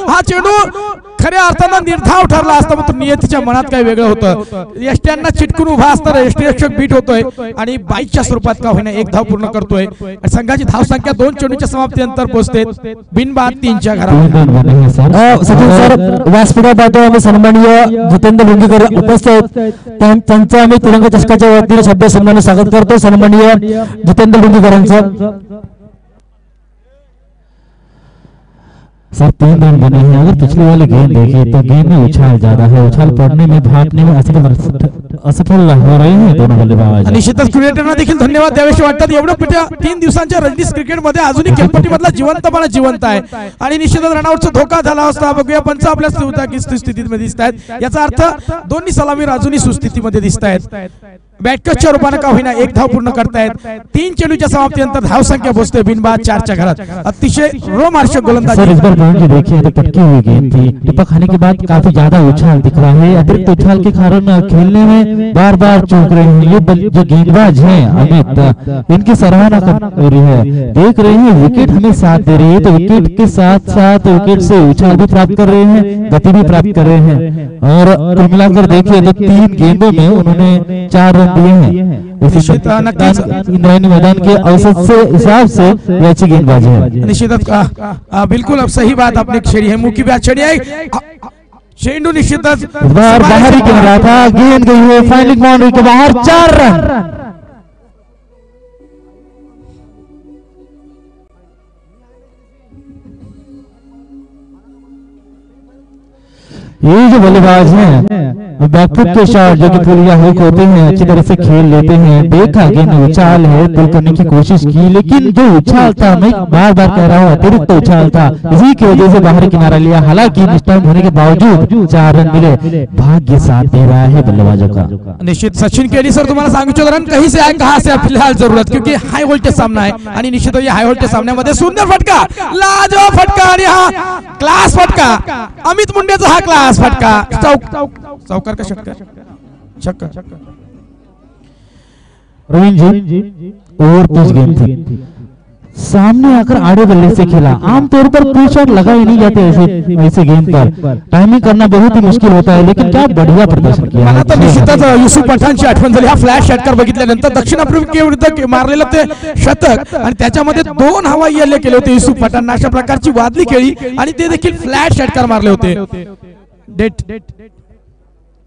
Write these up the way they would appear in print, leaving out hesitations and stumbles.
हा चेंडू खऱ्या अर्थानं निर्धाव ठरला असता, मात्र नियतीच्या मनात काही वेगळं होतं. यष्ट्यांना चिटकून उभा असताना यष्टीरक्षक बीट होतोय आणि 22च्या स्वरूपात का होईना एक धाव पूर्ण करतोय. संघाची धाव संख्या 2 चेंडूच्या समाप्तीनंतर पोहोचते बिनबाद 3च्या घरामध्ये. सचिन सर व्यासपीठात आम्ही सन्माननीय जितेंद्र लुंगीकर उपस्थित त्यांचं आम्ही तिरंगा चषकाच्या वतीने शब्द सन्मानाने स्वागत करतो. सन्माननीय जितेंद्र लुंगीकरांचं. सर 3 रन बने हैं। अगर पिछली वाली गेंद देखिए तो गेंद में उछाल ज्यादा है, उछाल पड़ने में भागने में असफल हो रहे हैं दोनों बल्लेबाज. निश्चितच क्रिकेटरना देखील धन्यवाद द्यावेसे वाटतात. एवढं 3 दिवसांच्या रणजी क्रिकेटमध्ये अजूनही खेळपट्टीमधला जिवंतपणा जिवंत आहे आणि निश्चितच रनआउटचा धोका झाला असता. बघूया पंच आपल्या सुस्थितीमध्ये दिसत आहेत, याचा अर्थ दोन्ही सलामीर अजूनही सुस्थितीमध्ये दिसत आहेत. बॅटकसच्या रूपाने का होईना एक धाव पूर्ण करतायत. 3 चेंडूच्या समाप्तीनंतर धाव संख्या पोहोचते बिनबाद 4च्या घरात. अतिशय रोमांचक गोलंदाजी. सर इस बार पॉइंट देखिए तो पटकी हुई गेंद थी, टिप्पा खाने के बाद काफी ज्यादा उछाल दिख रहा है. अतिरिक्त उछाल के कारण खेलने में बार बार चूक रहे हैं. ये जो गेंदबाज हैं अमित, इनकी सराहना कर रही है. देख रहे हैं विकेट हमें साथ दे रही है, तो विकेट के साथ साथ विकेट से उछाल भी प्राप्त कर रहे हैं, गति भी प्राप्त कर रहे हैं. और कुल मिलाकर देखिए तो 3 गेंदों में उन्होंने 4 रन दिए हैं. इंद्रायणी मैदान के औसत से हिसाब से ये अच्छी गेंदबाजी है. निश्चितच बिल्कुल अब सही बात आपने छेड़ी है, मुंह की बात छेड़ी है. चेंडू निश्चितच बाहरी किनारा था, गेंद गई है फाइनल बाउंड्री के बाहर. 4 रन. ये जो बल्लेबाज हैं बैकफुट के शॉट जो कि पुल या हुक होते हैं अच्छी तरह से खेल लेते हैं. देखा गेंद उछाल है, पुल करने की कोशिश की, लेकिन जो उछाल था, मैं बार बार कह रहा हूँ अतिरिक्त उछाल था, इसी की वजह से बाहरी किनारा लिया. हालांकि डिस्टर्ब होने के बावजूद 4 रन मिले. भाग्य साथ दे रहा है बल्लेबाजों का. निश्चित सचिन केली सर तुम्हाला सांगू रन कहीं से आए कहां से फिलहाल जरूरत, क्योंकि हाई वोल्टेज सामना है आणि निश्चित ये हाई वोल्टेज सामन्यामध्ये सुंदर फटका, लाजवाब फटका आणि हा क्लास फटका. अमित मुंडेचा हा क्लास फटका. चौकार का छक्का. रवीन जी ओवर पिच गेंद थी, सामने आकर आड़े बल्ले से खेला. आमतौर पर पुल शॉट लगा ही नहीं जाते ऐसे गेंद पर. टाइमिंग करना बहुत ही मुश्किल होता है, लेकिन क्या बढ़िया प्रदर्शन किया. मला तर निश्चितच युसुफ पठाणची आठवण झाली. हा फ्लॅश षटकार बघितल्यानंतर दक्षिण आफ्रिकेविरुद्ध मारलेलं ते शतक आणि त्याच्यामध्ये 2 हवाई हल्ले केले होते युसुफ पठाण. अशा प्रकारची वादली खेळी आणि ते देखील फ्लॅश षटकार मारले होते.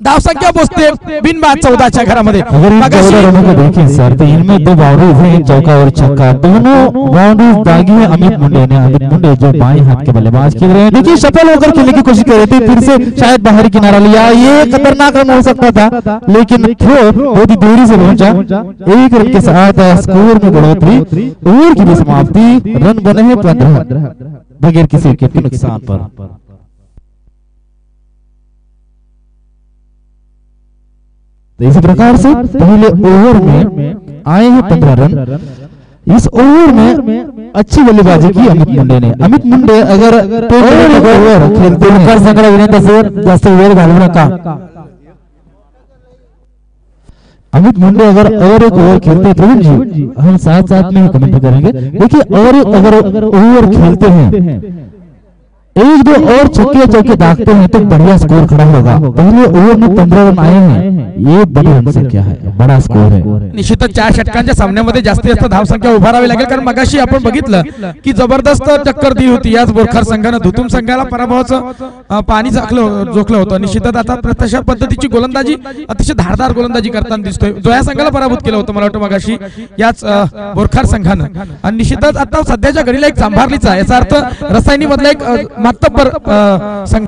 धाव संख्या पोहोचते बिनबाद 14च्या घरामध्ये. अगर इन 14 रनों को देखें सर तो इनमें 2 बाउंड्रीज हैं, चौका और छक्का. दोनों बाउंड्रीज दागी है अमित मुंडे ने. अमित मुंडे जो बाएं हाथ के बल्लेबाज खेल रहे हैं, देखिए सफल होकर खेलने की कोशिश कर रहे थे, फिर से शायद बाहरी किनारा लिया. ये खतरनाक रन हो सकता था, लेकिन थ्रो बहुत ही देरी से पहुंचा. 1 रन के साथ स्कोर में बढ़ोतरी. ओवर की भी समाप्ति. रन बने हैं 15 बगैर किसी विकेट के नुकसान पर. तो इसी प्रकार से पहले ओवर में आए हैं 15 रन. इस ओवर में अच्छी बल्लेबाजी की अमित मुंडे ने. अमित मुंडे अगर ओवर खेलते हैं सगळ्या विनंती जास्त वेळ घालू नका. अमित मुंडे अगर और एक ओवर खेलते हैं प्रवीण जी, हम साथ साथ में कमेंट करेंगे. देखिए और एक अगर ओवर खेलते हैं, 1-2 और छक्के चौके दागते हैं तो बढ़िया स्कोर खड़ा होगा. पहले ओवर में 15 रन आए हैं, ये बड़ी रन संख्या है, बड़ा स्कोर है. निश्चितच 4 षटकांच्या सामन्यामध्ये जास्तीत जास्त धाव संख्या उभारावी लागेल, कारण मगाशी आपण बघितलं की जबरदस्त टक्कर दी होती याच बोरखर संघाने. धुतुम संघाला पराभवाचं पाणी जोखलं होतं. निश्चितच आता तशा पद्धतीची गोलंदाजी, अतिशय धारदार गोलंदाजी करताना दिसतोय. जोया संघाला पराभूत केलं होतं मला वाटतं मगाशी याच बोरखर संघानं. आणि निश्चितच आता सध्याच्या घडीला एक सांभारलीचा, याचा अर्थ रसायनी मधला एक मातब्बर संघ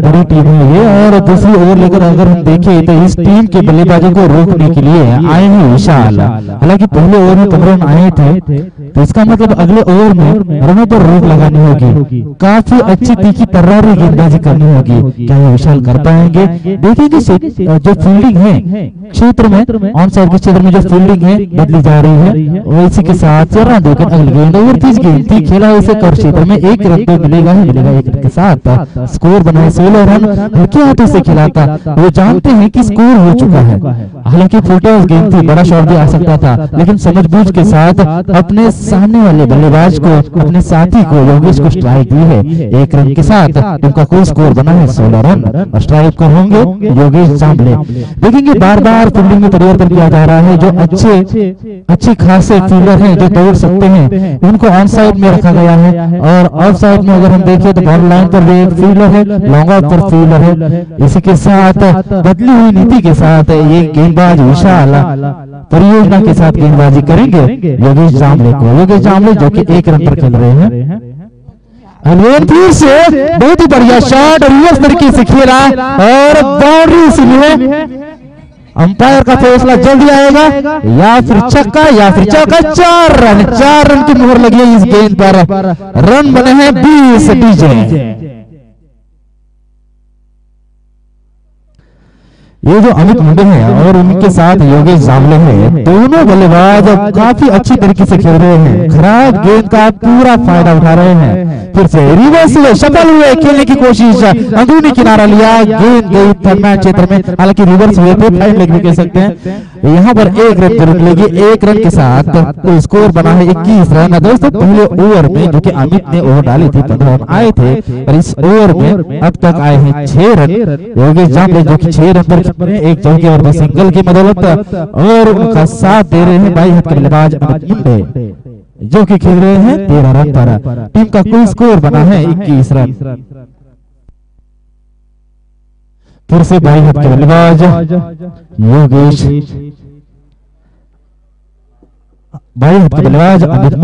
बड़ी टीम है ये. और दूसरी ओवर लेकर अगर हम देखें तो इस टीम के बल्लेबाजों को रोकने के लिए आए हैं विशाल. हालांकि पहले ओवर में 15 रन आए थे, तो इसका मतलब अगले ओवर में रनों पर रोक लगानी होगी. काफी अच्छी तीखी तर्रारी गेंदबाजी करनी होगी. क्या ये विशाल कर पाएंगे? देखेंगे जो फील्डिंग है क्षेत्र में, ऑन साइड के क्षेत्र में जो फील्डिंग है बदली जा रही है, और इसी के साथ 4 रन देकर अगली गेंद ओवर 30 गेंद थी खेला इसे कर क्षेत्र में 1 रन तो मिलेगा ही मिलेगा 1 रन के साथ. स्कोर बना है 16 रन। हल्के हाथों से खेला था, वो जानते हैं कि स्कोर हो चुका है। हालांकि फुटबॉल गेंद थी, बड़ा शॉट भी आ सकता था, लेकिन समझबूझ के साथ अपने सामने वाले बल्लेबाज को, अपने साथी को, योगेश को स्ट्राइक दी है। 1 रन के साथ उनका कुल स्कोर बना है 16 रन और स्ट्राइक पर होंगे योगेश जांबले। देखेंगे बार बार फील्डिंग में परिवर्तन किया जा रहा है। जो अच्छे खासे फील्डर हैं, जो दौड़ सकते हैं, उनको ऑन साइड में रखा गया है। और ऑफ साइड में अगर हम देखें तो बॉल लाइन पर भी एक फील्डर है, लॉन्ग आउट पर फील्डर है। इसी के साथ बदली हुई नीति के साथ ये गेंदबाज विशाल परियोजना के साथ गेंदबाजी करेंगे योगेश जांबले को। योगेश जांबले जो कि 1 रन पर खेल रहे हैं। फिर से बहुत ही बढ़िया शॉट रिवर्स तरीके से खेला और बाउंड्री इसलिए अंपायर का फैसला जल्दी आएगा, या फिर छक्का या फिर चौका। 4 रन की मोहर लगी है इस गेंद पर। रन बने हैं 20 डीजे। ये जो अमित मुंडे हैं और उनके साथ योगेश जांबले हैं, दोनों बल्लेबाज काफी अच्छी तरीके से खेल रहे हैं। खराब गेंद का पूरा फायदा उठा रहे हैं। फिर से रिवर्स हुए, सफल हुए खेलने की कोशिश, अंदरूनी किनारा लिया, गेंद गई थर्ड क्षेत्र में। हालांकि रिवर्स हुए थे, फाइन लेग भी कह सकते हैं। यहाँ पर 1 रन जरूर लेगी। 1 रन के साथ तो स्कोर बना है 21 रन। दोस्तों पहले ओवर में जो कि अमित ने ओवर डाली थी 15 रन आए थे, और इस ओवर में अब तक आए हैं 6 रन। योगेश जांबले जो कि 6 रन पर एक चौके और सिंगल की बदौलत और उनका साथ दे रहे हैं बाई हाथ के बल्लेबाज अमित मुंडे जो कि खेल रहे हैं 13 रन पर। टीम का कुल स्कोर बना है 21 रन। फिर से बाई हाथ के बल्लेबाज योगेश, बाई हाथ के बल्लेबाज अमित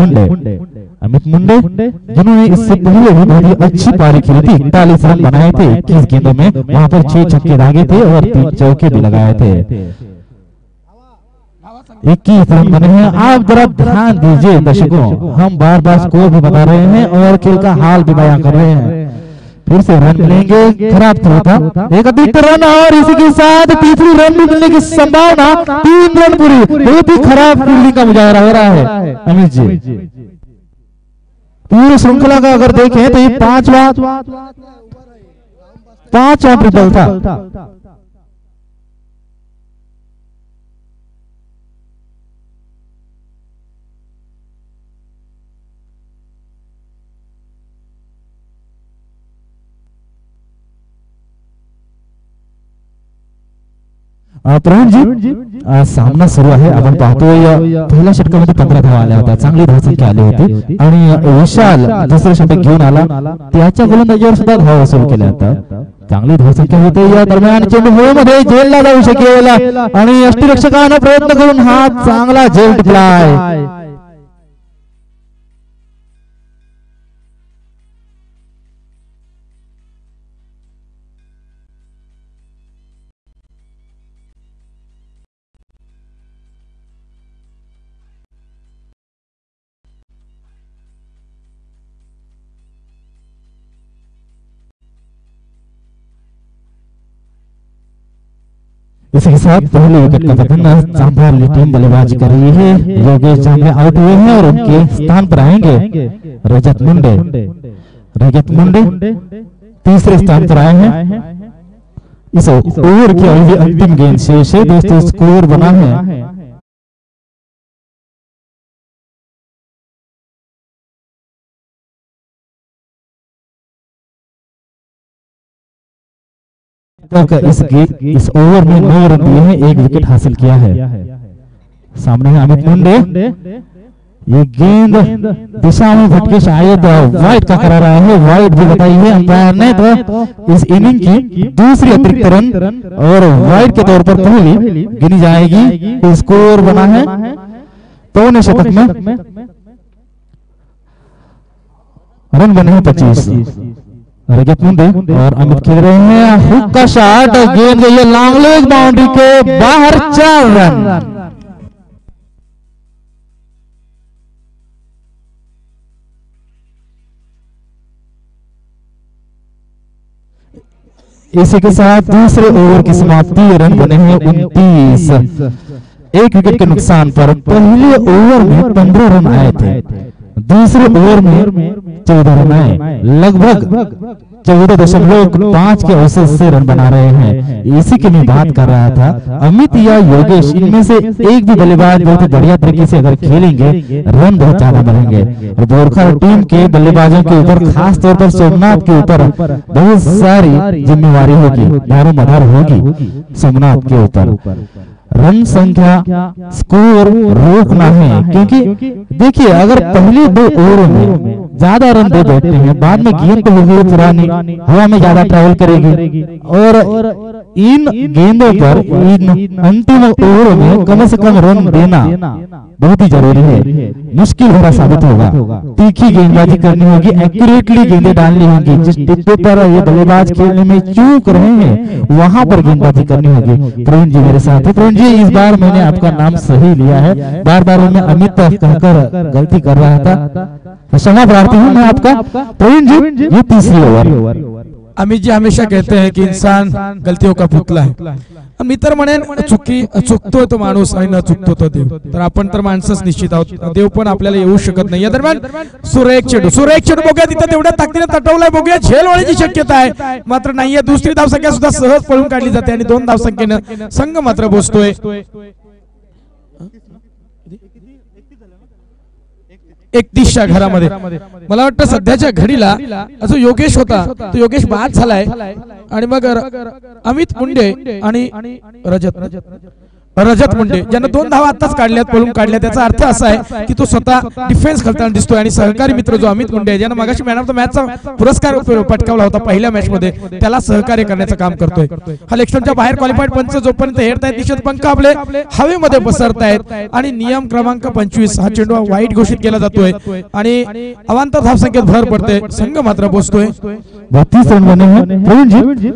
मुंडे जिन्होंने इससे पहले भी बहुत अच्छी पारी खेली थी। 41 रन बनाए थे 21 गेंदों में। वहां पर 6 छक्के दागे थे और 3 चौके भी लगाए थे। 21 रन बने हैं। आप जरा ध्यान दीजिए दर्शकों, हम बार बार स्कोर भी बता रहे हैं और खेल का हाल भी बयां कर रहे हैं। फिर से रन मिलेंगे, खराब थ्रो था, एक अधिक रन और इसी के साथ तीसरी रन भी मिलने की संभावना। 3 रन पूरी। बहुत ही खराब फील्डिंग का मुजाहरा हो रहा है अमित जी। पूरी श्रृंखला का अगर देखें तो ये 5वां ट्रिपल था। प्रवीण जी सामना सुरू आहे. आपण पाहतोय पहिल्या षटकामध्ये 15 धावा आल्या होत्या, चांगली धावसंख्या आली होती आणि विशाल दुसरे षटक घेऊन आला, त्याच्या गोलंदाजीवर सुद्धा धावा वसूल केल्या होत्या. चांगली धावसंख्या होते. या दरम्यान चेंडू मध्ये झेलला जाऊ शकेल आणि यष्टिरक्षकाने प्रयत्न करून हा चांगला झेल टिपलाय. इसी के साथ पहले विकेट का पतन सांभार टीम बल्लेबाजी कर रही है. योगेश जांबले आउट हुए हैं और उनके स्थान पर आएंगे रजत मुंडे तीसरे स्थान पर आए हैं. इस ओवर की अंतिम गेंद शेष है दोस्तों. स्कोर बना है इस ओवर में 9 रन दिए हैं, 1 विकेट हासिल किया है. सामने है अमित मुंडे. ये गेंद दिशा में भटके शायद वाइड का करार आया है, वाइड भी बताई है अंपायर ने. तो इस इनिंग की दूसरी अतिरिक्त रन और वाइड के तौर पर पहली गिनी जाएगी. स्कोर बना है पौने शतक में. रन बने हैं 25. रजत मुंडे और अमित खेल रहे हैं. हुक का शॉट, गेंद गई है लॉन्ग लेग बाउंड्री के बाहर. 4 रन. इसी के साथ दूसरे ओवर की समाप्ति. रन बने हैं 29. 1 विकेट के नुकसान पर पहले ओवर में 15 रन आए थे. दूसरे ओवर में 14 रन आए, लगभग 14.5 के औसत से रन बना रहे हैं। इसी की मैं बात कर रहा था। अमित या योगेश इनमें से एक भी बल्लेबाज बहुत बढ़िया तरीके से अगर खेलेंगे रन बहुत ज्यादा बनेंगे। और बोरखा टीम के बल्लेबाजों के ऊपर, खास तौर पर सोमनाथ के ऊपर बहुत सारी जिम्मेवारी होगी, दारोमदार होगी सोमनाथ के ऊपर। रन संख्या, स्कोर रोकना है, क्योंकि देखिए अगर पहले 2 ओवरों में ज्यादा रन दे बैठते हैं, बाद में गेंद को होगी पुरानी, हवा में ज्यादा ट्रैवल करेगी और इन गेंदों पर इन अंतिम ओवरों में कम से कम रन देना बहुत ही जरूरी है। मुश्किल भरा साबित होगा। तीखी गेंदबाजी करनी होगी, एक्यूरेटली गेंदें डालनी होगी। जिस टिप्पे पर ये बल्लेबाज खेलने में चूक रहे हैं वहां पर गेंदबाजी करनी होगी। प्रवीण जी मेरे साथ है। प्रवीण जी, इस बार मैंने आपका नाम सही लिया है, बार बार मैं अमित कहकर गलती कर रहा था, क्षमा प्रार्थी हूँ मैं आपका। प्रवीण जी, ये तीसरी ओवर। अमित जी हमेशा कहते हैं कि इंसान गलतियों का पुतला है। मित्र म्हणेन चुकतोय तो माणूस आणि न चुकतो तो देव, तर आपण तर माणसंच निश्चित आहोत, देव पण आपल्याला येऊ शकत नाही। या दरम्यान सुरेख चेंडू बघूया, तिथे तेवढ्या ताकदीने तटवलाय, बघूया झेल होण्याची शक्यता आहे, मात्र नाहीये। दुसरी धावसंख्या सुद्धा सहज पळून काढली जाते आणि 2 धावसंख्येनं संघ मात्र बोसतोय। 31च्या घरामध्ये मला वाटतं सध्याच्या घडीला जो योगेश होता तो योगेश बाद झालाय आणि मग अमित मुंडे आणि रजत मुंडे ज्यांना 2 धावा आताच काढल्यात, पळून काढल्या। त्याचा अर्थ असा आहे की तो स्वतः डिफेन्स खेळताना दिसतोय आणि सहकारी मित्र जो अमित मुंडे ज्यांना मगाशी मॅन ऑफ द मॅचचा पुरस्कार पटकावला होता पहिल्या मॅच मध्ये, त्याला सहकार्य करण्याचं काम करतोय। हा लेगस्टंपच्या बाहेर क्वालिफाईड पंच जोपर्यंत हेरतायत, निषेध पंख आपले हवेमध्ये पसरतायत आणि नियम क्रमांक 25 हा चेंडू वाईट घोषित केला जातोय आणि अवांतर धावसंख्येत भर पडते, संघ मात्र बोसतोय। 32 रन बने हैं। प्रवीण जी,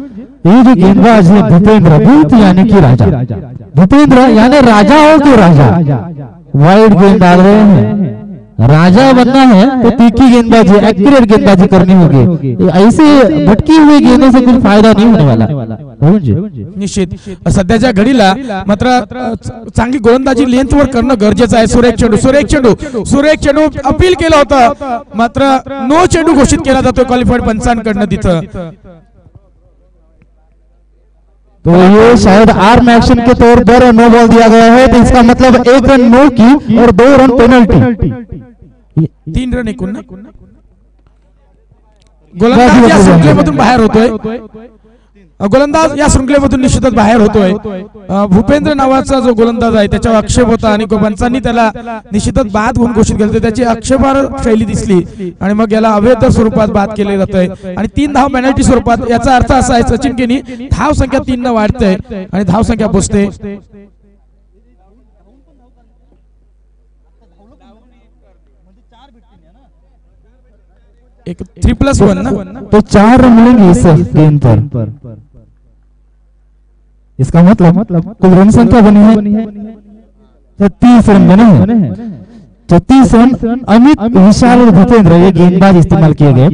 ये जो गेंदबाज है भूपेंद्र भूत यानी कि राजा, भूपेंद्र यानी राजाओं के राजा, वाइड गेंद डाल रहे हैं। राजा बनना है तो तीखी गेंदबाजी, एक्यूरेट गेंदबाजी करनी होगी। ऐसे भटकी हुई गेंदों से कुछ फायदा नहीं होने वाला। निश्चित सध्याच्या घडीला मात्र चांगली गोलंदाजी लेंथवर करणं गरजेचं आहे। सुरेख चेंडू अपील केलं होतं, मात्र नो चेंडू घोषित केला जातोय क्वालिफाईड पंचांकडनं तिथं। तो ये शायद आर्म एक्शन के तौर पर नो बॉल दिया गया है, तो इसका मतलब 1 रन नो की और 2 रन पेनल्टी। 3 रन एकूण ना। गोलंदाज या शृंखलेमधून बाहेर होतोय, गोलंदाज या शृंखलेमधून निश्चितच बाहेर होतोय। भूपेंद्र नावाचा जो गोलंदाज आहे त्याच्यावर आक्षेप होता आणि पंचांनी त्याला निश्चितच बाद म्हणून घोषित केले, त्याची आक्षेपार्ह शैली दिसली आणि मग याला अवैध स्वरूपात बाद केले जातंय आणि 3 धाव पेनल्टी स्वरूपात। याचा अर्थ असा आहे सचिन केनी धाव संख्या 3 न वाढते आणि धाव संख्या पोचते। एक 3+1 ना, तो 4 रन मिलेंगे इस गेंद पर। इसका मतलब कुल रन संख्या बनी है 36 रन बने हैं। 36 रन अमित, विशाल और भूपेंद्र ये गेंदबाज इस्तेमाल किए गए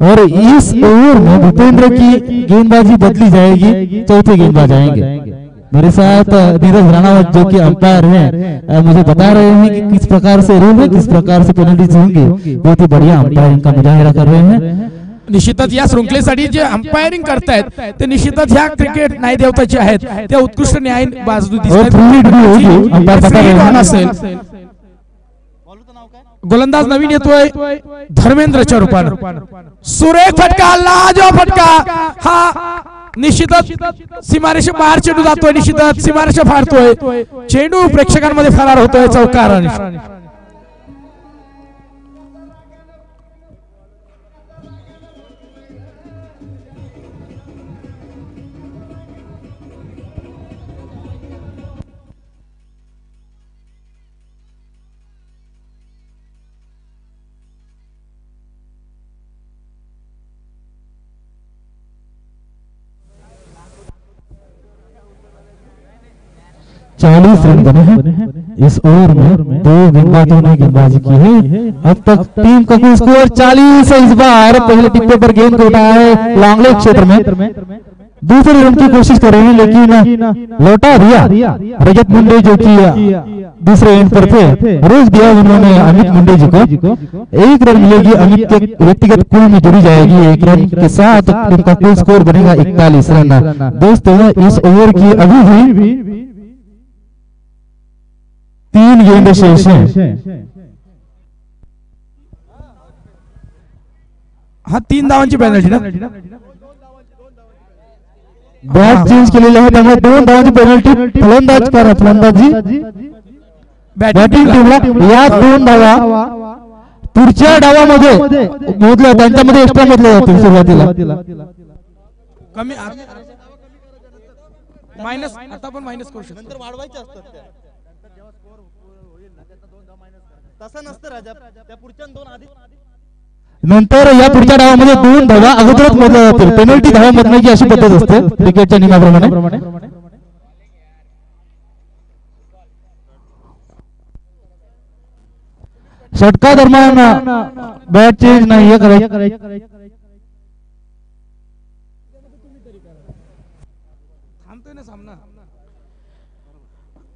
और इस ओवर में भूपेंद्र की गेंदबाजी बदली जाएगी, चौथे गेंदबाज आएंगे। मेरे साथ नीरज राणावत जो कि अंपायर हैं मुझे बता रहे हैं कि किस प्रकार से रूल है, किस प्रकार से पेनल्टीज होंगी। बहुत ही बढ़िया अंपायरिंग का मुजाहिरा कर रहे हैं। निश्चितच या शृंखलेसाठी जे अंपायरिंग करतायत ते निश्चितच ह्या क्रिकेट न्यायदेवताचे आहेत, त्या उत्कृष्ट न्याय बाजू दिसतात। गोलंदाज नवीन येतोय धर्मेंद्रच्या रूपानं, सुरेख फटका, लाजवाब फटका, हा निश्चितच सीमारेषे बाहेर चेंडू जातोय, निश्चितच सीमारेषा फाडतोय, चेंडू प्रेक्षकांमध्ये फरार होतोय चौकार। चालीस रन बने हैं इस ओवर में। 2 गेंदबाजों ने गेंदबाजी की है। अब तक टीम का कुल स्कोर 40 है। इस बार पहले टिप्पे पर गेंद को उठाया है लॉन्ग लेग क्षेत्र में, दूसरे रन की कोशिश कर रहे हैं लेकिन लौटा दिया रजत मुंडे जो कि दूसरे एंड पर थे, रोज दिया उन्होंने अमित मुंडे जी को। 1 रन मिलेगी अमित के व्यक्तिगत कुल में जुड़ी जाएगी। 1 रन के साथ टीम का कुल स्कोर बनेगा 41 रन। दोस्तों इस ओवर की अभी भी 3 गेंद शेष हैं। हा 3 धावांची पेनल्टी ना, बॅट चेंज केलेली आहे त्यामुळे 2 धावांची पेनल्टी फलंदाज करा फलंदाजी बॅटिंग टीमला। या 2 धावा पुढच्या डावामध्ये मोजल्या, त्यांच्यामध्ये एक्स्ट्रा मोजल्या जातील सुरुवातीला। कमी मायनस, आता पण मायनस करू शकतो, नंतर वाढवायचे असतात त्या, तसं नसतं राजा, त्या पुढच्या 2 आधी नंतर या पुढच्या डावामध्ये 2 धावा अगोदरच मोजल्या जातील। पेनल्टी धावा मोजण्याची अशी पद्धत असते क्रिकेटच्या नियमाप्रमाणे। षटका दरम्यान बॅट चेंज नाही करायची।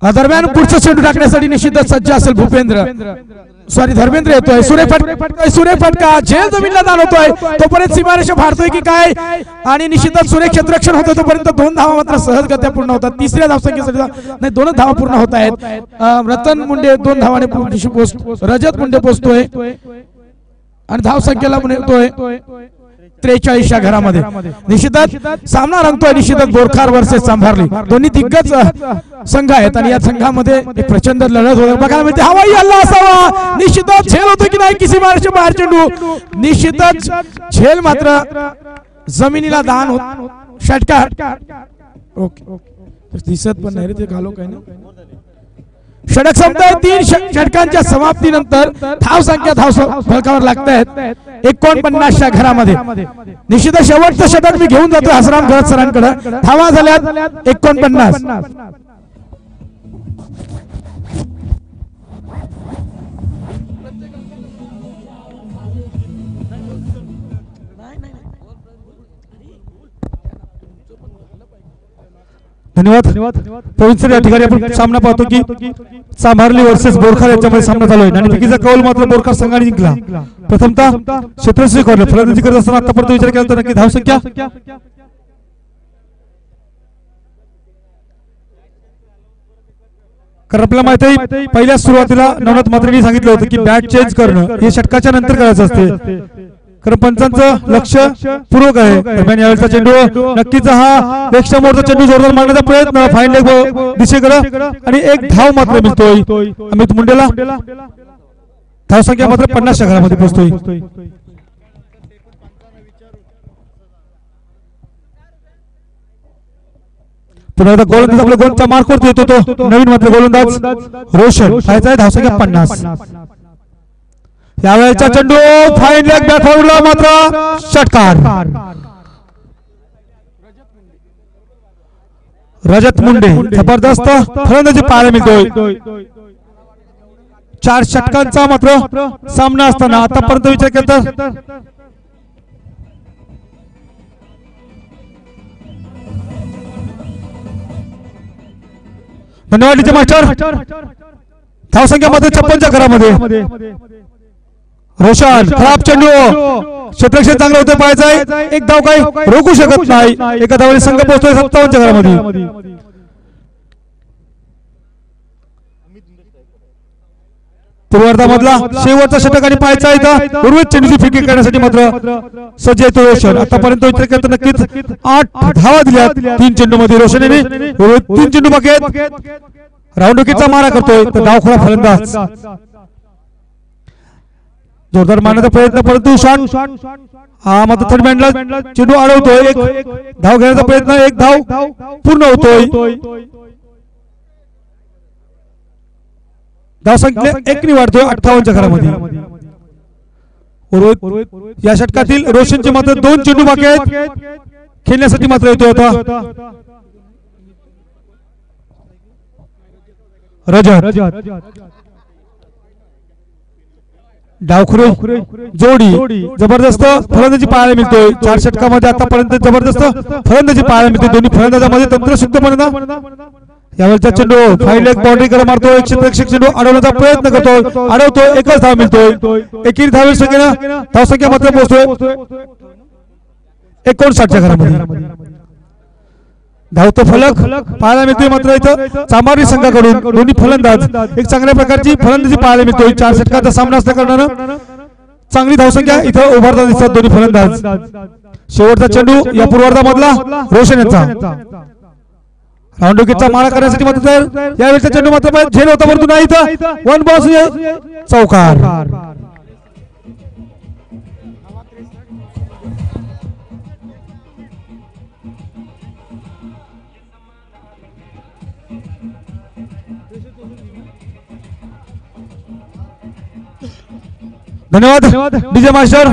दरम्यान पुढचं चेंडू टाकण्यासाठी निश्चितच सज्ज असेल भूपेंद्र, सॉरी धर्मेंद्र येतोय। सूर्य फटका झेल जमीनला जाणवतोय, तोपर्यंत सीमारेषा फाडतोय की काय, आणि निश्चितच सूर्य क्षेत्ररक्षण होतं तोपर्यंत 2 धावा मात्र सहजगत्या पूर्ण होतात। 3ऱ्या धावसंख्येसाठी नाही 2 धावा पूर्ण होत आहेत। रतन मुंडे 2 धावाने पोस्ट, रजत मुंडे पोचतोय आणि धावसंख्येला येतोय 43 या घरामध्ये। निश्चितच सामना रंगतोय, निश्चितच बोरखार वर्सेस चांभारली, दोन्ही दिग्गज संघ आहेत आणि या संघामध्ये एक प्रचंड लढत होते बघायला मिळते। हवाई हल्ला असावा, निश्चितच झेल होतो की नाही किसी मार्च बाहेर चेंडू, निश्चितच झेल मात्र जमिनीला दान होत। षटकार ओके दिसत पण नाही रे ते घालो काय ना। षटक संपतोय, 3 षटकांच्या समाप्तीनंतर धावसंख्या फलकावर लागतायत 49 च्या घरामध्ये। निश्चितच शेवटचं षटक मी घेऊन जातो हसराम गरज सरांकडे। धावा झाल्यात 49। धन्यवाद प्रवीण सर। या ठिकाणी आपण सामना पाहतो की चांभारली वर्सेस बोरखार यांच्यामध्ये सामना चालू आहे आणि चुकीचा कौल मात्र बोरखार संघाने जिंकला। प्रथमतः क्षेत्रश्री कॉर्नर फलंदाजी करत असताना आतापर्यंत विचार केला तर नक्की धावसंख्या कारण आपल्याला माहिती आहे पहिल्या सुरुवातीला नवनाथ म्हात्रेंनी सांगितलं होतं की बॅट चेंज करणं हे षटकाच्या नंतर करायचं असते, कारण पंचांचं लक्ष पूर्वक आहे। दरम्यान यावेळेचा चेंडू नक्कीच हा लेगच्या चेंडू जोरदार मारण्याचा प्रयत्न फाईन लेग दिशेकडे आणि 1 धाव मात्र मिळतोय अमित मुंडेला। धावसंख्या मात्र 50 च्या घरामध्ये पोहोचतोय। पुन्हा एकदा गोलंदाज आपल्या गोलचा मार्क वरती येतो तो नवीन मात्र गोलंदाज रोशन, धावसंख्या 50। यावेळेचा चेंडू फाईन लेग बॅकवर्डला मात्र षटकार। रजत मुंडे जबरदस्त फलंदाजी पाहायला मिळतोय। 4 षटकांचा मात्र सामना असताना आतापर्यंत विचार केला तर धन्यवाद मास्टर। धावसंख्या मात्र 56 च्या घरामध्ये। रोशन खराब चेंडू, क्षेत्ररक्षण चांगलं होतं पाहायचंय, 1 धाव काही रोखू शकत नाही। एका धावाने संघ पोहोचतोय 57 च्या घरामध्ये। पूर्वार्धामधला शेवटचा षटक आणि पाहायचा इथं उर्वरित चेंडूची फिरकी करण्यासाठी मात्र सज्ज येतो रोशन। आतापर्यंत विचार केला तर नक्कीच 8 धावा दिल्या 3 चेंडू मध्ये रोशन यांनी। 3 चेंडू बाकी आहेत, राऊंड विकेटचा मारा करतोय तर डावखोरा फलंदाज जोरदार मारण्याचा प्रयत्न, परंतु शॉट हा मात्र थर्ड बॅटला चेंडू अडवतोय। 1 धाव घेण्याचा प्रयत्न, 1 धाव पूर्ण होतोय। धावसंख्या 1 ने वाढतोय 58 च्या घरामध्ये। या षटकातील रोशनचे मात्र 2 चेंडू बाकी आहेत, खेळण्यासाठी मात्र येतो होता रजत। डावखुरे जोडी जबरदस्त फलंदाजी पाहायला मिळतोय। 4 षटकामध्ये आतापर्यंत जबरदस्त फलंदाजी पाहायला मिळते दोन्ही फलंदाजांमध्ये। तंत्रशुद्धपणा यावेळचा चेंडू फाईन लेग बाउंड्री कडे मारतो. क्षेत्ररक्षक चेंडू अडवण्याचा प्रयत्न करतो, अडवतो. एकच धाव मिळतोय. एकेरी धावे संख्येनं धावसंख्या मात्र पोहोचतोय 59च्या घरामध्ये. धावतो फलक पाहायला मिळतोय. मात्र इथं चामारी संघाकडून दोन्ही फलंदाज एक चांगल्या प्रकारची फलंदाजी पाहायला मिळतोय. 4 षटकाचा सामना असल्या कारणानं चांगली धावसंख्या इथं उभारताना दिसतात दोन्ही फलंदाज. शेवटचा चेंडू या पूर्वार्धामधला रोशन यांचा राऊंड विकेटचा मारा करण्यासाठी मात्र यावेळेचा चेंडू मात्र झेल होता, परंतु नाही इथं वन बॉल चौकार. धन्यवाद डीजे मास्टर.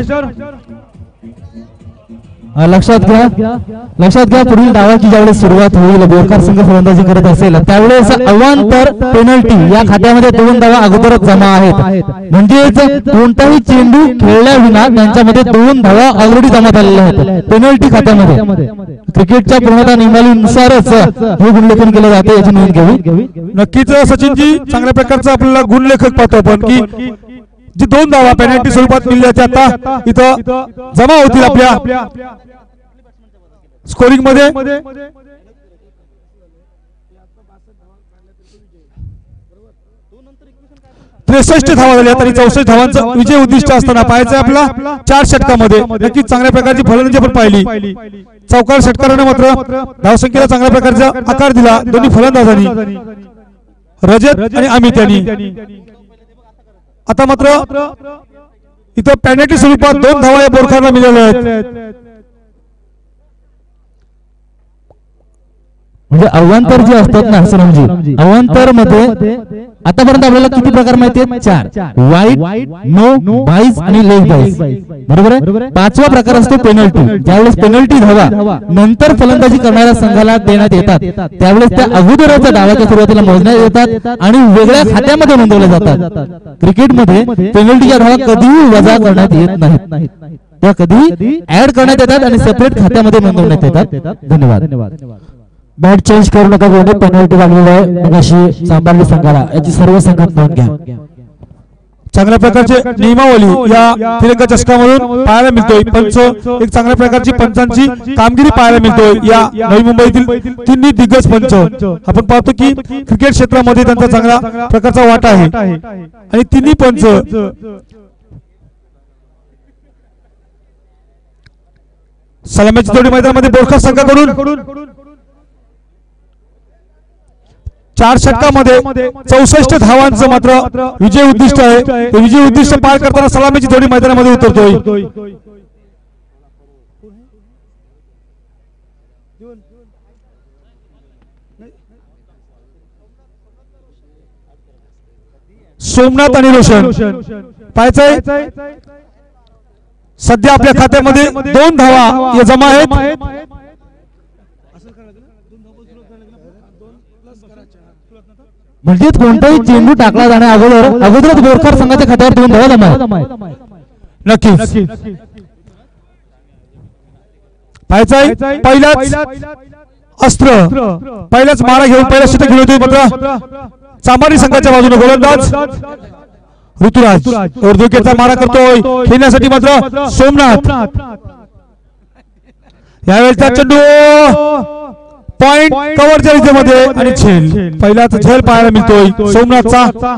लक्षात घ्या पुढील डावाची ज्यावेळेस सुरुवात होईल, बोरकर संघ फलंदाजी करत असेल त्यावेळेस अवांतर पेनल्टी या खात्यामध्ये 2 धावा अगोदरच जमा आहेत. म्हणजेच कोणताही चेंडू खेळल्या विना त्यांच्यामध्ये 2 धावा ऑलरेडी जमा झालेल्या आहेत पेनल्टी खात्यामध्ये. क्रिकेटच्या पूर्णता नियमावलीनुसारच हे गुणलेखन केलं जाते, याची नोंद घ्यावी. नक्कीच सचिनजी चांगल्या प्रकारचा आपल्याला गुणलेखक पाहतो आपण की जी 2 धावा पेनल्टी स्वरूपात मिळल्या त्या आता इथं जमा होतील आपल्या स्कोरिंग मध्ये. 63 धावा झाल्या तरी 64 धावांचं विजय उद्दिष्ट असताना पाहायचं आपला 4 षटकामध्ये नक्कीच चांगल्या प्रकारची फलंदाजी आपण पाहिली. चौकार षटकाराने मात्र धावसंख्येला चांगल्या प्रकारचा आकार दिला दोन्ही फलंदाजांनी, रजत आणि अमित यांनी. आता मात्र इथं पेनल्टी स्वरूपात 2 धावा या बोरकरला मिळाल्या आहेत. म्हणजे अवांतर जे असतात ना सनमजी, अवांतर मध्ये आतापर्यंत आपल्याला किती प्रकार माहिती आहेत? 4. वाईड, नो बाईज आणि लेग बाईज. बरोबर आहे. 5वा प्रकार असतो पेनल्टी. ज्यावेळेस पेनल्टी धावा नंतर फलंदाजी करणाऱ्या संघाला देण्यात येतात त्यावेळेस त्या अगोदरच्या डावाच्या सुरुवातीला मोजण्यात येतात आणि वेगळ्या खात्यामध्ये नोंदवल्या जातात. क्रिकेटमध्ये पेनल्टीच्या धावा कधीही वजा करण्यात येत नाहीत, त्या कधीही ऍड करण्यात येतात आणि सेपरेट खात्यामध्ये नोंदवण्यात येतात. धन्यवाद. बॅट चेंज करू नका, कोणी पेनल्टी लागलेली आहे मगाशी सांभाळली संघाला, याची सर्व संघात नोंद घ्या. चांगल्या प्रकारचे नियमावली या तिरंगा चषकामधून पाहायला मिळतोय. पंच एक चांगल्या प्रकारची पंचांची कामगिरी पाहायला मिळतोय या नवी मुंबईतील तिन्ही दिग्गज पंच. आपण पाहतो की क्रिकेट क्षेत्रामध्ये त्यांचा चांगला प्रकारचा वाटा आहे आणि तिन्ही पंच सलामीची जोडी मैदानामध्ये बोरकर संघाकडून 4 षटकामध्ये 64 धावांचं मात्र विजय उद्दिष्ट आहे. विजय उद्दिष्ट पार करताना सलामीची जोडी मैदानामध्ये उतरतोय. सोमनाथ आणि रोशन पाहायचंय सध्या आपल्या खात्यामध्ये 2 धावा या जमा आहेत. म्हणजे कोणताही चेंडू टाकला जाण्या अगोदरच बोरकर संघाच्या खात्यावर 2 धावा जमा आहेत. नक्कीच पाहायचंय पहिलाच अस्त्र, पहिलाच मारा घेऊन पहिला षटक घेऊन येतोय मात्र चामारी संघाच्या बाजूने गोलंदाज ऋतुराज विकेटचा मारा करतोय. खेळण्यासाठी मात्र सोमनाथ. यावेळेचा चेंडू पॉइंट कव्हरच्या दिशेमध्ये आणि झेल, पहिलाच झेल पाहायला मिळतोय सोमनाथचा.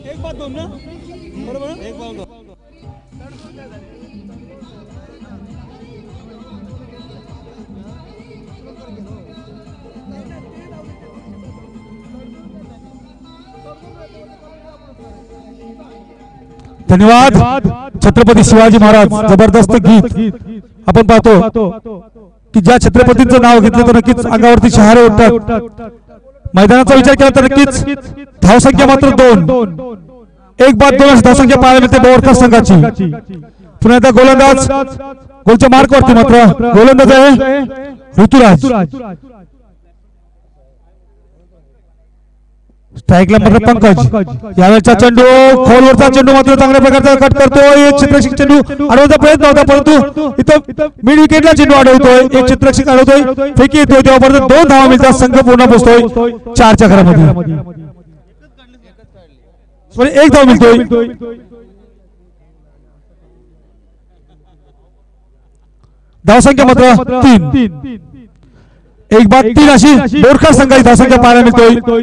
एक बात दोन ना बरोबर एक बात. धन्यवाद. छत्रपती शिवाजी महाराज जबरदस्त गीत आपण पाहतो की ज्या छत्रपतींचं नाव घेतलं तर नक्कीच अंगावरती शहारे उठतात. मैदानाचा विचार केला तर नक्कीच धावसंख्या मात्र 2. एक बाद 2 धावसंख्या पाहायला मिळते बोरकर संघाची. पुन्हा एकदा गोलंदाज गोलच्या मार्कवरती मात्र गोलंदाज आहे ऋतुराज. स्ट्राईकला मात्र पंकज यावेळेचा चेंडू खोलवरचा चेंडू मात्र चांगल्या प्रकारचा कट करतोय एक क्षेत्ररक्षक चेंडू अडवण्याचा प्रयत्न होता परंतु इथं मिड विकेटला चेंडू अडवतोय एक क्षेत्ररक्षक अडवतोय फेकी येतोय तेव्हा 2 धावा मिळतात संघ पूर्ण पोहोचतोय 4च्या घरामध्ये एक धाव मिळतोय धावसंख्या मात्र 3 एक बाद 3 अशी बोरकर संघाची धावसंख्या पाहायला मिळतोय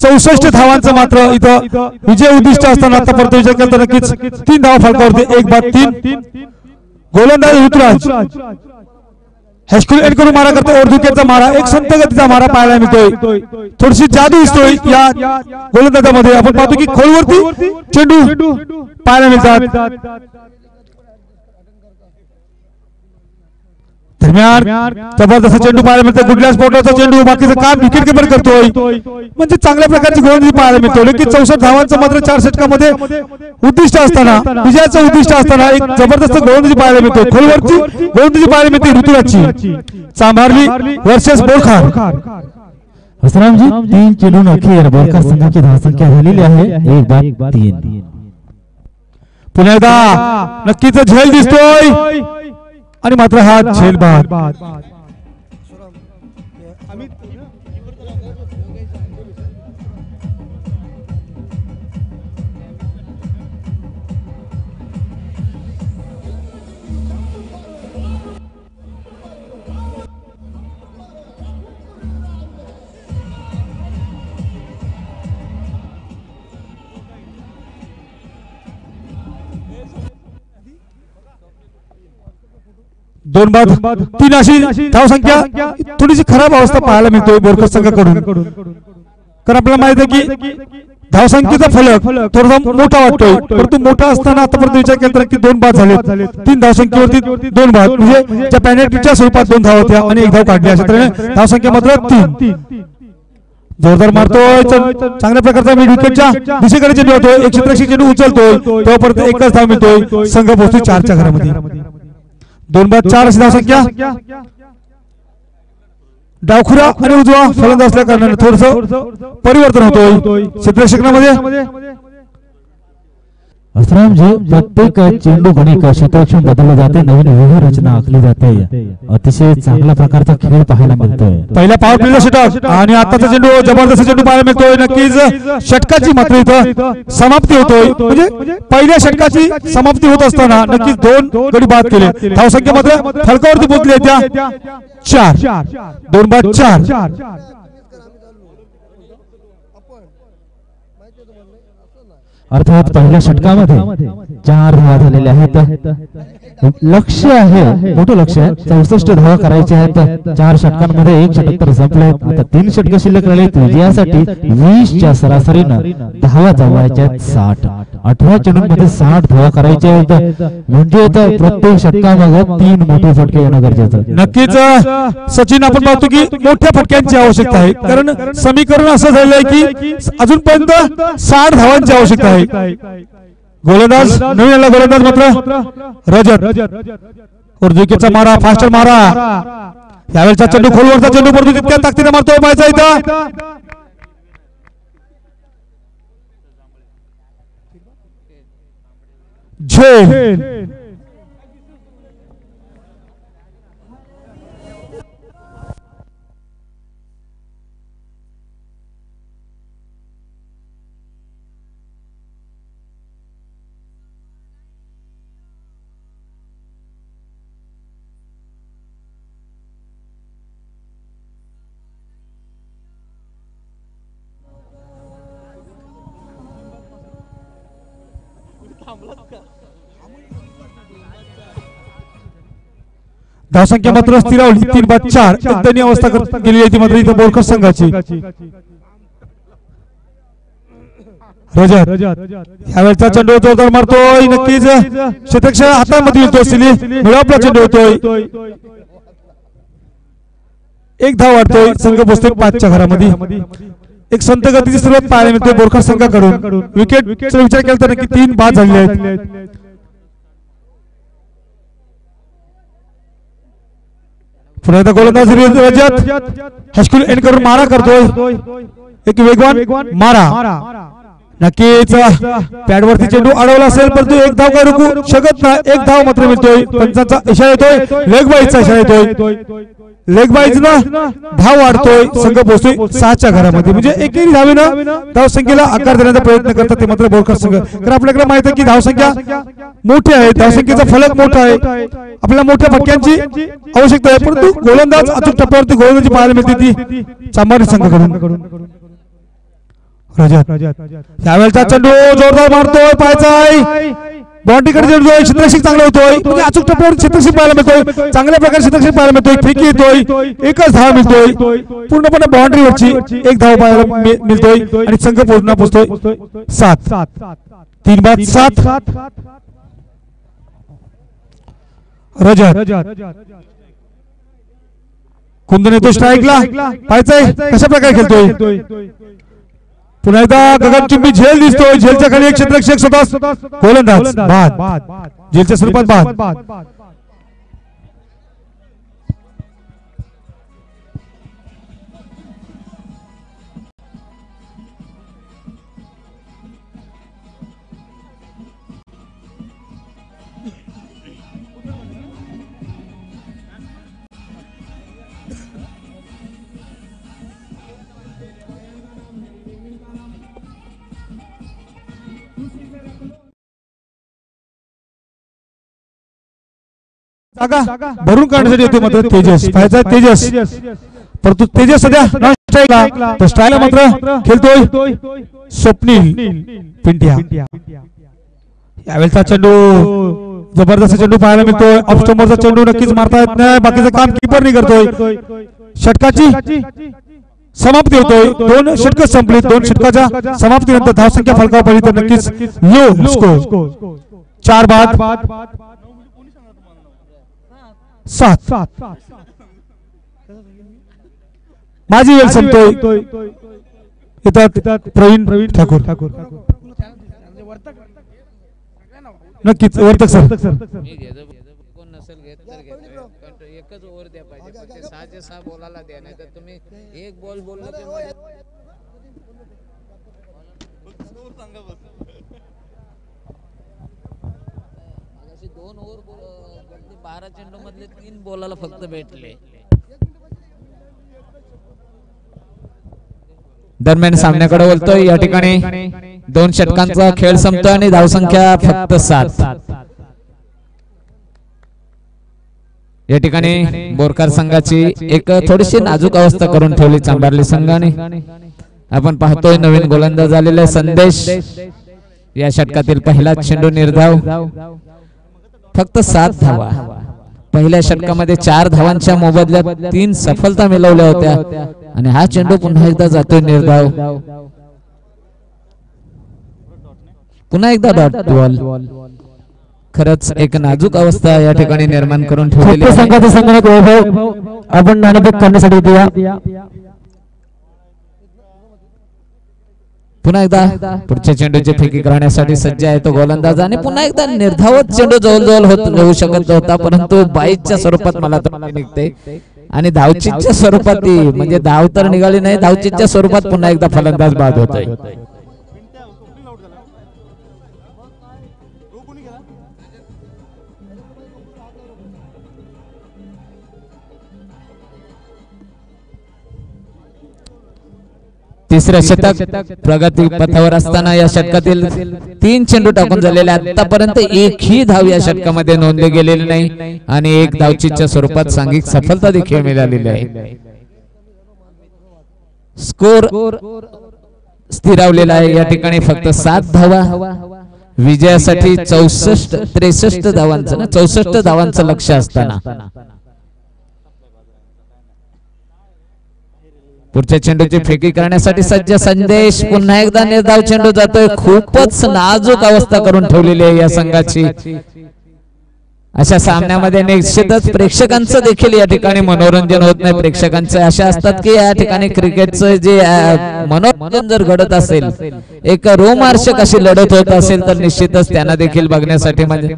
64 धावांचं मात्र इथं विजय उद्दिष्ट असताना आतापर्यंत विजय केला तर नक्कीच 3 धावा फलकावरती एक बाद 3 गोलंदाज ऋतुराज हायस्कूल एंड करून मारा करतो और विकेटचा मारा एक संत गतीचा मारा पाहायला मिळतोय थोडीशी जादू दिसतोय या गोलंदाजामध्ये आपण पाहतो की खोलवरती चेंडू पाहायला मिळतात दरम्यान जबरदस्त चेंडू पाहायला मिळतो गुडल्या स्पॉटरचा चेंडू बाकीचं काम विकेट कीपर करतोय म्हणजे चांगल्या प्रकारची गोलंदाजी पाहायला मिळतो लेकिन 64 धावांचं मात्र 4 षटकामध्ये उद्दिष्ट असताना विजयाचं उद्दिष्ट असताना एक जबरदस्त गोलंदाजी पाहायला मिळतो खोलवरती गोलंदाजी पाहायला मिळते ऋतुराजची चांभारली वर्सेस बोरखार हसरामजी 3 चेंडून अखेर बोरकर संघाची धावसंख्या झालेली आहे 1 बाद 3 पुन्हा एकदा नक्कीच झेल दिसतोय आणि मात्र हा झेल बाद दोन बाद 3 अशी धावसंख्या थोडीशी खराब अवस्था पाहायला मिळतोय बोरकर संघाकडून कारण आपल्याला माहित आहे की धावसंख्येचा फलक थोडासा मोठा वाटतोय परंतु मोठा असताना आतापर्यंत विचार केला की 2 बाद झाले 3 धावसंख्येवरती 2 बाद म्हणजे त्या पेनल्टीच्या स्वरूपात 2 धावा होत्या आणि 1 धाव काढली अशा तऱ्हेने धावसंख्या मात्र 3 जोरदार मारतोय चांगल्या प्रकारचा मिड विकेटच्या दिशेकडे चेंडू होतोय एक क्षेत्ररक्षक चेंडू उचलतोय तोपर्यंत एकच धाव मिळतोय संघ पोहोचतोय 4च्या घरामध्ये 2 बाद 4 अशी धावसंख्या डावखुरा आणि उजवा फलंदाज असल्या कारणाने थोडस परिवर्तन होतोय क्षेत्ररक्षकामध्ये असरामजी प्रत्येक चेंडू गणिक क्षेत्ररक्षण बदलले जाते नवीन व्यूह रचना आखली जाते अतिशय चांगल्या प्रकारचा खेळ पाहायला मिळतोय पहिला पॉवर प्लेला षटक आणि आताचा चेंडू जबरदस्त चेंडू पाहायला मिळतोय नक्कीच षटकाची मात्र इथं समाप्ती होतोय म्हणजे पहिल्या षटकाची समाप्ती होत असताना नक्कीच 2 गडी बाद केले धावसंख्या मात्र फलकावरती पोहोचली त्या 4 2 बाद 4 अर्थात पहिल्या षटकामध्ये 4 धावा झालेल्या आहेत लक्ष्य आहे मोठं लक्ष्य आहे 64 धावा करायचे आहेत 4 षटकांमध्ये 1 षटक तर संपले आता 3 षटक शिल्लक राहिलेत विजयासाठी 20च्या सरासरीनं धावा जमवायच्या आहेत 60 18 चेंडूंमध्ये 60 धावा करायच्या आहेत म्हणजे तर प्रत्येक षटकामध्ये 3 मोठे फटके येणं गरजेचं नक्कीच सचिन आपण पाहतो की मोठ्या फटक्यांची आवश्यकता आहे कारण समीकरण असं झालंय की अजूनपर्यंत 60 धावांची आवश्यकता आहे गोलंदाज नवीन आला गोलंदाज मात्र रजत विकेटचा मारा फास्टर मारा यावेळेचा चेंडू खोलवरचा चेंडू पडतो तितक्या ताकदीने मारतोय पाहायचा इथं झेल धावसंख्या मात्र स्थिरावली 3 बाद 4 दयनीय अवस्था गेली आहे ती मात्र इथं बोरकर संघाची रजत यावेळचा चेंडू जोरदार मारतोय नक्कीच क्षेत्ररक्षक हातामध्ये येतो मिळवला चेंडू होतोय 1 धाव वाढतोय संघ पोहोचतोय 5च्या घरामध्ये एक संत गतीची सुरुवात पाहायला मिळते बोरकर संघाकडून विकेटचा विचार केला तर नक्की 3 बाद झाले आहेत पुन्हा एकदा गोलंदाज रजत हायस्कूल एंड करून मारा करतोय, एक वेगवान मारा. नक्कीच पॅडवरती चेंडू अडवला असेल परंतु एक धाव काय रोखू शकत नाही. एक धाव मात्र मिळतोय. पंचांचा इशारा येतोय, लेग बाईचा इशारा येतोय. लेग बाईज ना धाव वाढतोय, संघ पोहोचतोय 6च्या घरामध्ये. म्हणजे एकही धावेनं धाव संख्येला आकार देण्याचा प्रयत्न करतात ते मात्र बोरकर संघ. कारण आपल्याकडे माहित आहे की धावसंख्या मोठी आहे, धावसंख्येचा फलक मोठा आहे, आपल्याला मोठ्या फटक्यांची आवश्यकता आहे. परंतु गोलंदाज अचूक टप्प्यावरती गोलंदाजी पाहायला मिळते ती चांभारी संघाकडून. रजत यावेळचा चेंडू जोरदार मारतोय, पाहायचा आहे बाउंड्रीकडे चेंडू क्षेत्ररक्षक चांगला होतोय. म्हणजे अचूक टप्प्यावर क्षेत्ररक्षक पाहायला मिळतोय, चांगल्या प्रकारे क्षेत्ररक्षक पाहायला मिळतोय. फेकी येतोय, एकच धाव मिळतोय, पूर्णपणे बाउंड्रीवरची एक धाव पाहायला मिळतोय आणि संघ पोहोचतोय 7. 3 बाद 7. रजत कुंदन येतो स्ट्राईकला, पाहायचंय कशा प्रकारे खेळतोय. पुन्हा एकदा गगनचुंबी झेल दिसतोय, झेलच्या खाली एक क्षेत्ररक्षक स्वतः गोलंदाज बाद, झेलच्या स्वरूपात बाद. जागा भरून काढण्यासाठी येतो मात्र तेजस, पाहायचा तेजस. परंतु तेजस सध्या नॉन स्ट्राईकला, तर स्ट्राईकला मात्र खेळतोय स्वप्नील पिंट्या. यावेळचा चेंडू जबरदस्त चेंडू पाहायला मिळतोय. ऑफस्टोमरचा चेंडू नक्कीच मारता येत नाही, बाकीचं काम कीपरनी करतोय. षटकाची समाप्ती होतोय, 2 षटक संपली. 2 षटकाच्या समाप्तीनंतर धावसंख्या फलकावर पडली तर नक्कीच लो स्कोर 4 बाद 7. माझी वेळ संपतोय. येतात प्रवीण ठाकूर. नक्कीच वर्तक सर. कोण नसेल घेत तर घेतोय, पण एकच ओव्हर द्या पाहिजे. पण ते 6 बॉलाला द्या, नाही तर तुम्ही एक बॉल बोललो ते अशी 2 ओव्हर 12 चेंडू मधले 3 बॉलाला फक्त भेटले. दरम्यान सामन्याकडे बोलतोय. या ठिकाणी 2 षटकांचा खेळ संपतोय आणि धावसंख्या फक्त 7. या ठिकाणी बोरकर संघाची एक थोडीशी नाजूक अवस्था करून ठेवली चांभारली संघाने. आपण पाहतोय नवीन गोलंदाज झालेले संदेश. या षटकातील पहिला चेंडू निर्धाव, फक्त 7 धावा. पहिल्या षटकामध्ये 4 धावांच्या मोबदल्यात 3 सफलता मिळवल्या होत्या आणि हा चेंडू पुन्हा एकदा जातोय निर्धाव. पुन्हा एकदा डॉट बॉल. खरंच एक नाजूक अवस्था या ठिकाणी निर्माण करून ठेवलेली आहे. संघाचा संगणक वैभव आपण नाणेफेक करण्यासाठी द्या. पुन्हा एकदा पुढच्या चेंडूची फेकी करण्यासाठी सज्ज आहे तो गोलंदाज आणि पुन्हा एकदा निर्धावत चेंडू जवळ होऊ शकत होता, परंतु बाईच्या स्वरूपात मला तर निघते आणि धावचीच्या स्वरूपात ती म्हणजे धाव तर निघाली नाही, धावचीच्या स्वरूपात पुन्हा एकदा फलंदाज बाद होतोय. तिसरं षटक प्रगती पथावर असताना या षटकातील 3 चेंडू टाकून झालेले आतापर्यंत एकही धाव या षटकामध्ये नोंदली गेलेली नाही आणि 1 धावचीच्या स्वरूपात सांघिक सफलता देखील मिळालेली आहे. स्कोर स्थिरावलेला आहे या ठिकाणी फक्त 7 धावा. विजयासाठी 63 धावांचं 64 धावांचं लक्ष असताना पुढच्या चेंडूची फेकी करण्यासाठी सज्ज संदेश. पुन्हा एकदा निर्धाव चेंडू जातोय. खूपच नाजूक अवस्था करून ठेवलेली आहे या संघाची अशा सामन्यामध्ये निश्चितच प्रेक्षकांचं देखील या ठिकाणी मनोरंजन होत नाही. प्रेक्षकांचं अशा असतात की या ठिकाणी क्रिकेटचं जे मनोरंजन जर घडत असेल, एक रोमांचक अशी लढत होत असेल तर निश्चितच त्यांना देखील बघण्यासाठी म्हणजे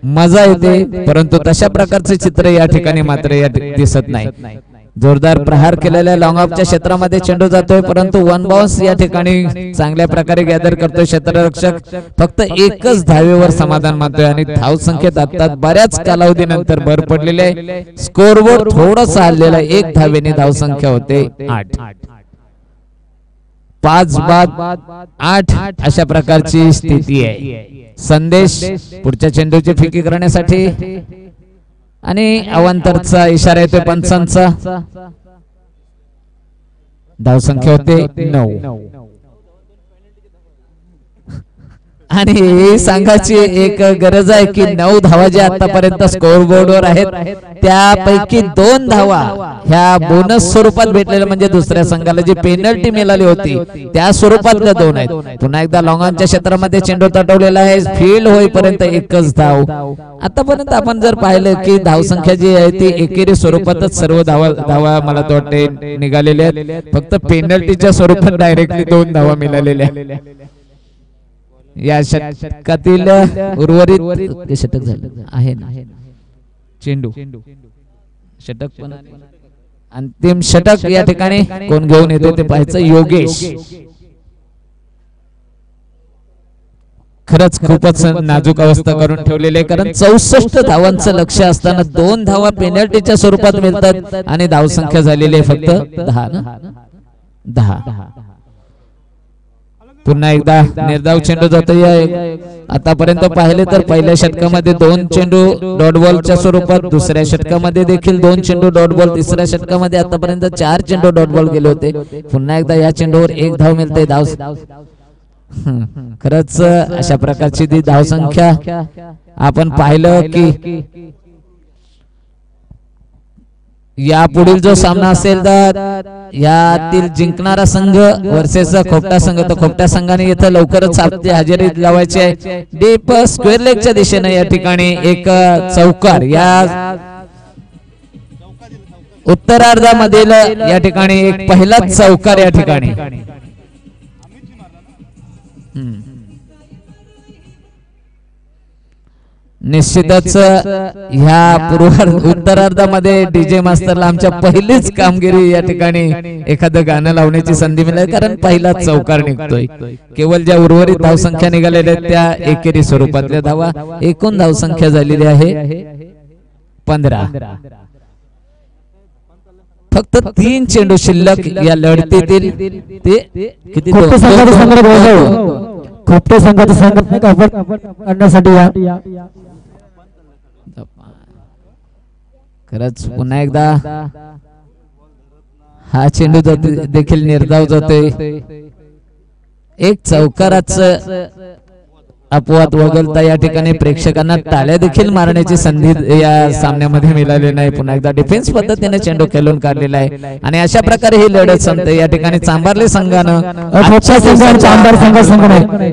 मजा येते. परंतु तशा प्रकारचे चित्र या ठिकाणी मात्र दिसत नाही. जोरदार प्रहार केलेल्या लॉंग ऑफच्या क्षेत्रामध्ये चेंडू जातोय, परंतु वन बाउन्स या ठिकाणी चांगल्या प्रकारे गॅदर करतोय क्षेत्ररक्षक. फक्त एकच धावेवर समाधान मानतोय आणि धाव संख्येत आता बऱ्याच कालावधीनंतर भर पडलेले आहे. स्कोरबोर्ड थोडासा हललेला, 1 धावेने धाव संख्या होते 8. 5 बाद 8 अशा प्रकारची स्थिती आहे. संदेश पुढच्या चेंडूची फिकी करण्यासाठी आणि अवांतरचा इशारा येतोय पंचांचा. धावसंख्या होते 9 आणि संघाची एक गरज आहे की 9 धावा ज्या आतापर्यंत स्कोर बोर्डवर आहेत त्यापैकी 2 धावा ह्या बोनस स्वरूपात भेटलेल्या, म्हणजे दुसऱ्या संघाला जी पेनल्टी मिळाली होती त्या स्वरूपातल्या 2 आहेत. पुन्हा एकदा लॉंगॉनच्या क्षेत्रामध्ये चेंडू तटवलेला आहे. फील्ड होईपर्यंत एकच धाव. आतापर्यंत आपण जर पाहिलं की धावसंख्या जी आहे ती एकेरी स्वरूपातच सर्व धावा मला तर वाटते निघालेल्या आहेत. फक्त पेनल्टीच्या स्वरूपात डायरेक्टली 2 धावा मिळालेल्या या षटकातील उर्वरित षटक झालं आहे ना. चेंडू षटक पण अंतिम षटक या ठिकाणी कोण घेऊन येते ते पाहायचं. योगेश खरंच खूपच नाजूक अवस्था करून ठेवलेली आहे, कारण 64 धावांचं लक्ष असताना 2 धावा पेनल्टीच्या स्वरूपात मिळतात आणि धावसंख्या झालेली आहे फक्त 10. पुन्हा एकदा निर्धाव चेंडू जातोय. आतापर्यंत पाहिले तर पहिल्या षटकामध्ये 2 चेंडू डॉट बॉलच्या स्वरूपात, दुसऱ्या षटकामध्ये देखील 2 चेंडू डॉट बॉल, तिसऱ्या षटकामध्ये आतापर्यंत 4 चेंडू डॉट बॉल गेले होते. पुन्हा एकदा या चेंडूवर 1 धाव मिळते. खरंच अशा प्रकारची ती धावसंख्या आपण पाहिलं की या पुढील जो सामना असेल तर यातील जिंकणारा संघ वर्सेस खोपटा संघ, तर खोपटा संघाने इथं लवकरच आपली हजेरी लावायची आहे. डीप स्क्वेअर लेगच्या दिशेने या ठिकाणी एक चौकार या उत्तरार्धामधील या ठिकाणी एक पहिलाच चौकार या ठिकाणी निश्चितच ह्या उत्तरार्धामध्ये डीजे मास्टरला आमच्या पहिलीच कामगिरी या ठिकाणी एखादं गाणं लावण्याची संधी मिळाली, कारण पहिलाच चौकार निघतोय. केवळ ज्या उर्वरित धावसंख्या निघालेल्या आहेत त्या एकेरी स्वरूपातल्या धावा. एकूण धावसंख्या झालेली आहे 15. फक्त 3 चेंडू शिल्लक या लढतीतील. ते किती खोपटे संघाचं संघटना करण्यासाठी खरंच पुन्हा एकदा हा चेंडू देखील निर्धाव जातोय. एक चौकाराच अपवाद वगळता या ठिकाणी प्रेक्षकांना टाळ्या देखील मारण्याची संधी या सामन्यामध्ये मिळाली नाही. पुन्हा एकदा डिफेन्स पद्धतीने चेंडू खेळून काढलेला आहे आणि अशा प्रकारे ही लढत संपते. या ठिकाणी चांभारली संघानं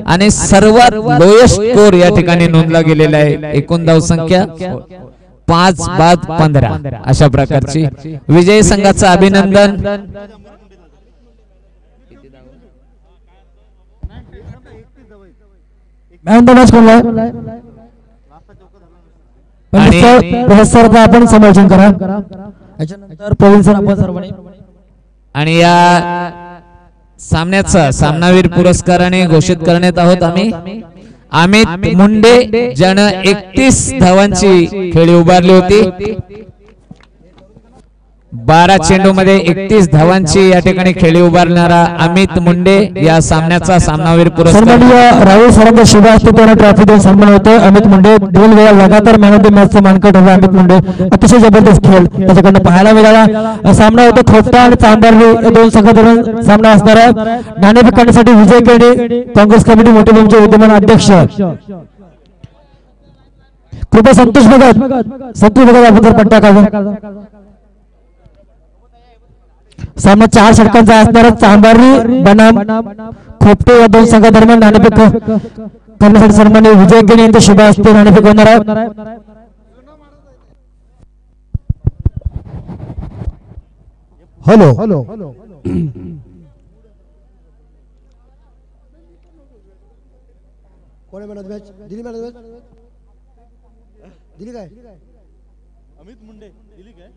आणि सर्वात लोएस्ट स्कोर या ठिकाणी नोंदला गेलेला आहे. एकूण धावसंख्या 5 बाद 15 अशा प्रकारची. विजयी संघाचं अभिनंदन. आपण समालोचन करा. आणि या सामन्याचा सामनावीर पुरस्काराने घोषित करण्यात आहोत आम्ही अमित मुंडे, ज्यानं 31 धावांची खेळी उभारली होती. 12 चेंडू मध्ये 31 धावांची या ठिकाणी खेळी उभारणारा अमित मुंडे या सामन्याचा सामनावीर पुरस्कार. राहुल सरांचा शुभ असतो त्यांना ट्रॉफी देऊन सन्मान होतो. अमित मुंडे 2 वेळा लगातार मॅन ऑफ द मॅचचा मानकट होता. अमित मुंडे अतिशय जबरदस्त खेळ त्याच्याकडनं पाहायला मिळाला. सामना होतो खोपटा आणि चांभारली या 2 संघादरम्यान सामना असणार आहे. नाणेफेक करण्यासाठी विजय केडे, काँग्रेस कमिटी मोठे भूमचे विद्यमान अध्यक्ष. कृपया संतोष भगत आपण जर पट्टा काढून. सामना 4 षटकांचा असणार. चांभारली बनाम खोपटे या 2 संघादरम्यान नाणेफेक करण्यासाठी सन्माननीय विजय केडे यांचे शुभ हस्ते नाणेफेक होणार आहे. हेलो कोण आहे मॅच दिली मॅच दिली काय अमित मुंडे दिली काय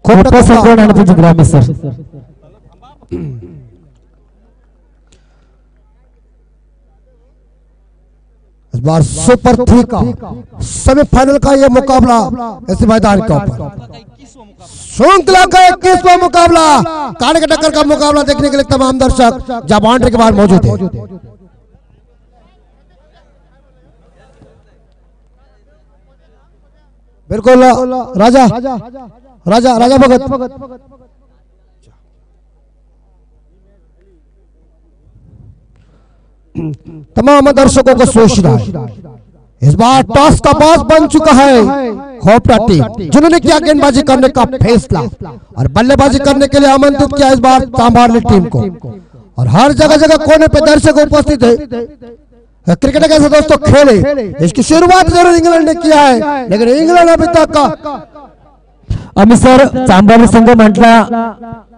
खोटा संकलन आणि तुझी ग्रामी सर इस बार सुपर 3 का सेमीफाइनल का ये मुकाबला इस मैदान के ऊपर श्रृंखला का 21वां मुकाबला कान के टक्कर का मुकाबला देखने के लिए तमाम दर्शक जहां बाउंड्री के बाहर मौजूद है। बिल्कुल राजा राजा राजा भगत तमाम दर्शकों को सूचना है इस बार टॉस का बॉस बन चुका है खोपड़ा टीम जिन्होंने किया गेंदबाजी करने का फैसला और बल्लेबाजी करने के लिए आमंत्रित किया इस बार चांबारली टीम को और हर जगह जगह कोने पे दर्शक उपस्थित है। क्रिकेट कैसे दोस्तों खेले इसकी शुरुआत जरूर इंग्लैंड ने किया है लेकिन इंग्लैंड अभी तक का आम्ही सर चांबारली संघ म्हटला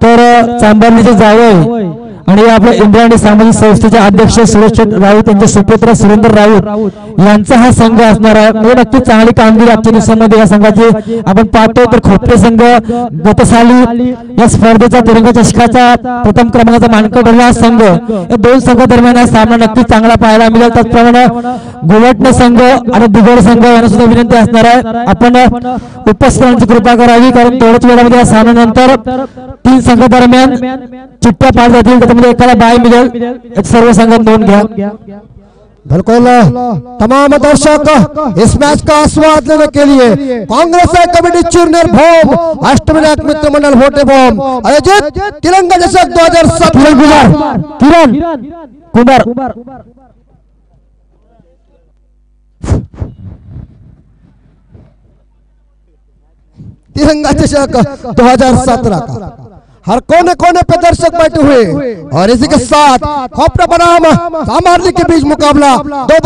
तर चांबारलीचे जावई आणि आपल्या इंडिया आणि सामाजिक संस्थेचे अध्यक्ष सुरेश राऊत यांचे सुपुत्र सुरेंद्र राऊत यांचा हा संघ असणार आहे। नक्की चांगली कामगिरी आजच्या दिवसामध्ये या संघाची आपण पाहतो तर खोपडे संघ गतसाली या स्पर्धेचा तिरंगा चषकाचा प्रथम क्रमांकाचा मानकरी ठरला हा संघ या दोन संघादरम्यान हा सामना नक्की चांगला पाहायला मिळेल। त्याचप्रमाणे गुवटणे संघ आणि दिगड संघ यांना सुद्धा विनंती असणार आहे आपण उपस्थितांची कृपा करावी कारण थोड्याच वेळामध्ये या सामन्यानंतर तीन संघादरम्यान चिठ्ठ्या पास जातील त्यामध्ये एकाला बाय मिळेल सर्व संघात नोंद घ्या। बिल्कुल तमाम दर्शक इस मैच का आस्वाद लेने के लिए कांग्रेस कमेटी चूरनेर भोम अष्टविनायक मित्र मंडल भोटे भोम आयोजित तिरंगा चषक 2007 किरण कुमार तिरंगा चषक 2017 का हर कोने कोने पे दर्शक बैठे हुए और इसी के साथ खोपड़ा बनाम चांबारली के बीच मुकाबला 2